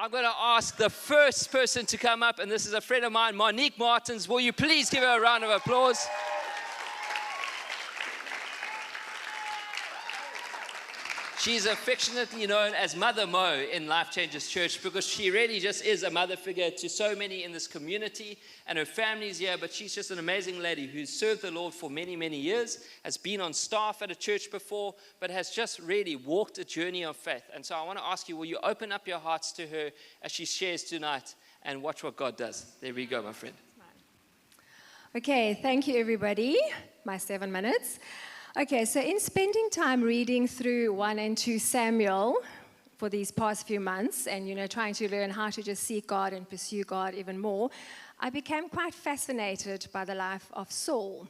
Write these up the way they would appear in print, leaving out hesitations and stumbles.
I'm going to ask the first person to come up, and this is a friend of mine, Monique Martens. Will you please give her a round of applause? She's affectionately known as Mother Mo in Life Changes Church because she really just is a mother figure to so many in this community, and her family's here, but she's just an amazing lady who's served the Lord for many, many years, has been on staff at a church before, but has just really walked a journey of faith. And so I want to ask you, will you open up your hearts to her as she shares tonight and watch what God does? There we go, my friend. Okay, thank you, everybody. My 7 minutes. Okay, so in spending time reading through 1 and 2 Samuel for these past few months and, trying to learn how to just seek God and pursue God even more, I became quite fascinated by the life of Saul.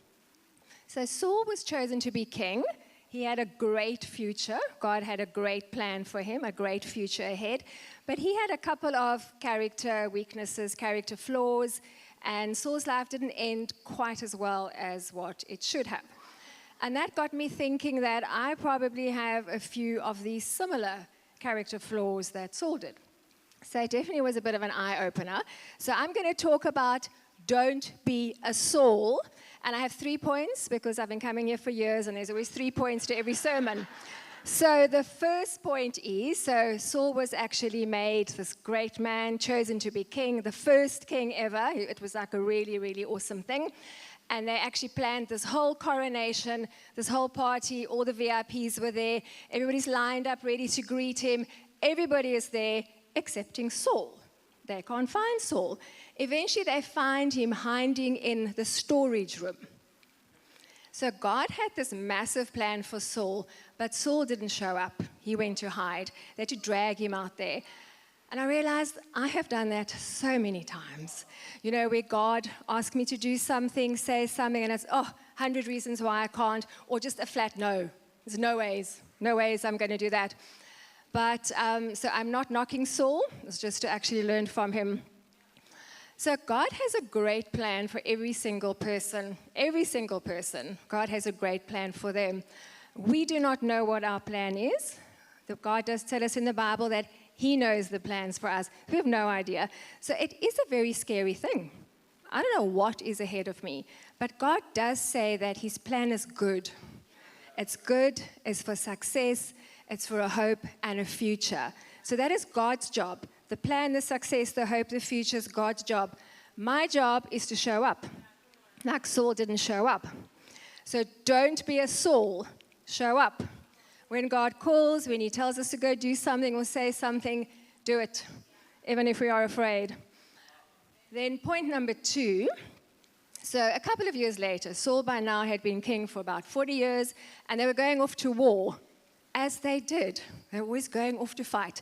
So Saul was chosen to be king. He had a great future. God had a great plan for him, a great future ahead. But he had a couple of character weaknesses, character flaws, and Saul's life didn't end quite as well as what it should have. And that got me thinking that I probably have a few of these similar character flaws that Saul did. So it definitely was a bit of an eye-opener. So I'm going to talk about don't be a Saul. And I have 3 points because I've been coming here for years and there's always 3 points to every sermon. So the first point is, Saul was actually made this great man, chosen to be king, the first king ever. It was like a really, really awesome thing. And they actually planned this whole coronation, this whole party. All the VIPs were there. Everybody's lined up, ready to greet him. Everybody is there, excepting Saul. They can't find Saul. Eventually, they find him hiding in the storage room. So God had this massive plan for Saul, but Saul didn't show up. He went to hide. They had to drag him out there. And I realized I have done that so many times. Where God asks me to do something, say something, and it's, 100 reasons why I can't, or just a flat no. There's no ways I'm going to do that. But, so I'm not knocking Saul. It's just to actually learn from him. So God has a great plan for every single person. Every single person. God has a great plan for them. We do not know what our plan is. God does tell us in the Bible that He knows the plans for us. We have no idea. So it is a very scary thing. I don't know what is ahead of me, but God does say that His plan is good. It's good, it's for success, it's for a hope and a future. So that is God's job. The plan, the success, the hope, the future is God's job. My job is to show up, like Saul didn't show up. So don't be a Saul. Show up. When God calls, when He tells us to go do something or say something, do it, even if we are afraid. Then point number 2. So a couple of years later, Saul by now had been king for about 40 years, and they were going off to war, as they did. They were always going off to fight.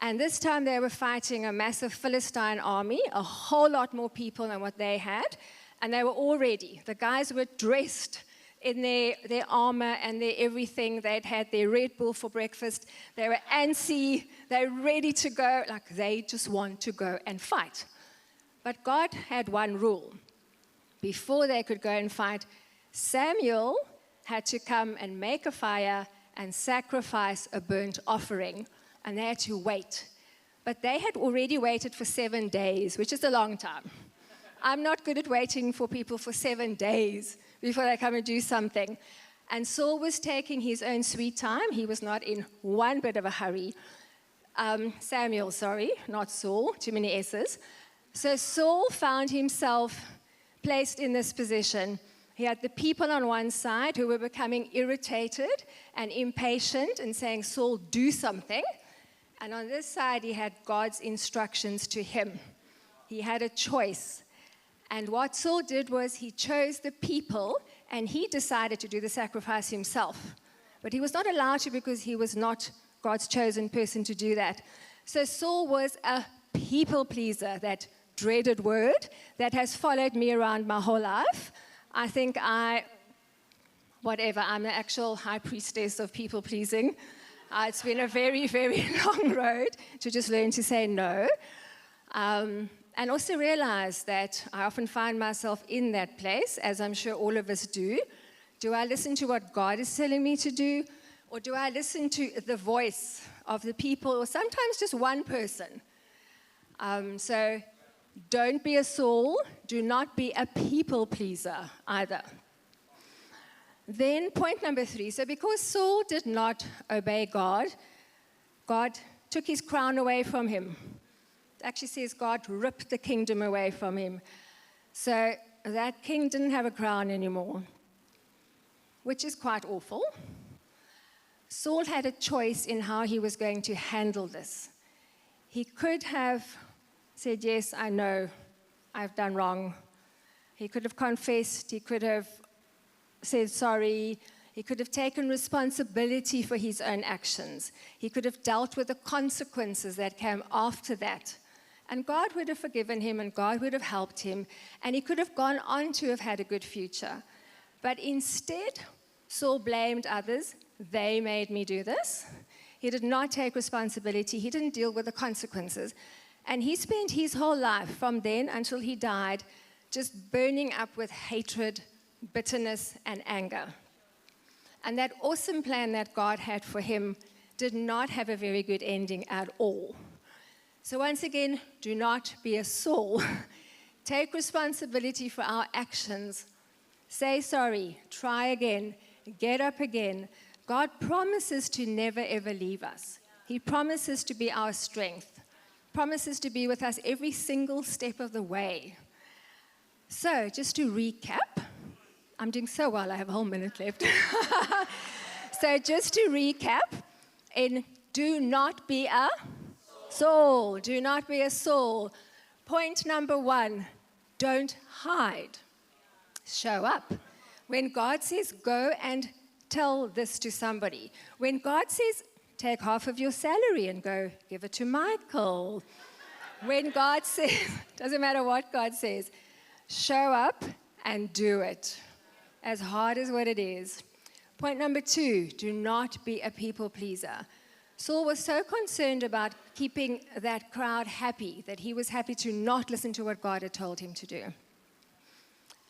And this time they were fighting a massive Philistine army, a whole lot more people than what they had, and they were all ready. The guys were dressed in their armor and their everything. They'd had their Red Bull for breakfast. They were antsy. They were ready to go. Like they just want to go and fight. But God had one rule. Before they could go and fight, Samuel had to come and make a fire and sacrifice a burnt offering. And they had to wait. But they had already waited for 7 days, which is a long time. I'm not good at waiting for people for 7 days before they come and do something. And Saul was taking his own sweet time. He was not in one bit of a hurry. Samuel, not Saul, too many S's. So Saul found himself placed in this position. He had the people on one side who were becoming irritated and impatient and saying, Saul, do something. And on this side, he had God's instructions to him. He had a choice. And what Saul did was he chose the people and he decided to do the sacrifice himself. But he was not allowed to because he was not God's chosen person to do that. So Saul was a people pleaser, that dreaded word that has followed me around my whole life. I think I'm the actual high priestess of people pleasing. It's been a very, very long road to just learn to say no. And also realize that I often find myself in that place, as I'm sure all of us do. Do I listen to what God is telling me to do? Or do I listen to the voice of the people, or sometimes just one person So don't be a Saul. Do not be a people pleaser either. Then point number 3. So because Saul did not obey God, God took his crown away from him. It actually says God ripped the kingdom away from him. So that king didn't have a crown anymore, which is quite awful. Saul had a choice in how he was going to handle this. He could have said, yes, I know, I've done wrong. He could have confessed. He could have said sorry. He could have taken responsibility for his own actions. He could have dealt with the consequences that came after that. And God would have forgiven him, and God would have helped him, and he could have gone on to have had a good future. But instead, Saul blamed others. They made me do this. He did not take responsibility. He didn't deal with the consequences. And he spent his whole life, from then until he died, just burning up with hatred, bitterness, and anger. And that awesome plan that God had for him did not have a very good ending at all. So once again, do not be a Saul. Take responsibility for our actions. Say sorry. Try again. Get up again. God promises to never, ever leave us. He promises to be our strength. Promises to be with us every single step of the way. So, just to recap, I'm doing so well, I have a whole minute left. So, just to recap, do not be a Saul. Do not be a Saul. Point number 1, don't hide. Show up. When God says, go and tell this to somebody. When God says, take half of your salary and go give it to Michael. When God says, doesn't matter what God says, show up and do it, as hard as what it is. Point number 2, do not be a people pleaser. Saul was so concerned about keeping that crowd happy that he was happy to not listen to what God had told him to do.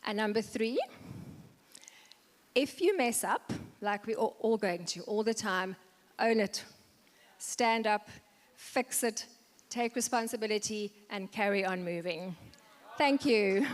And number 3, if you mess up, like we're all going to all the time, own it. Stand up, fix it, take responsibility, and carry on moving. Thank you.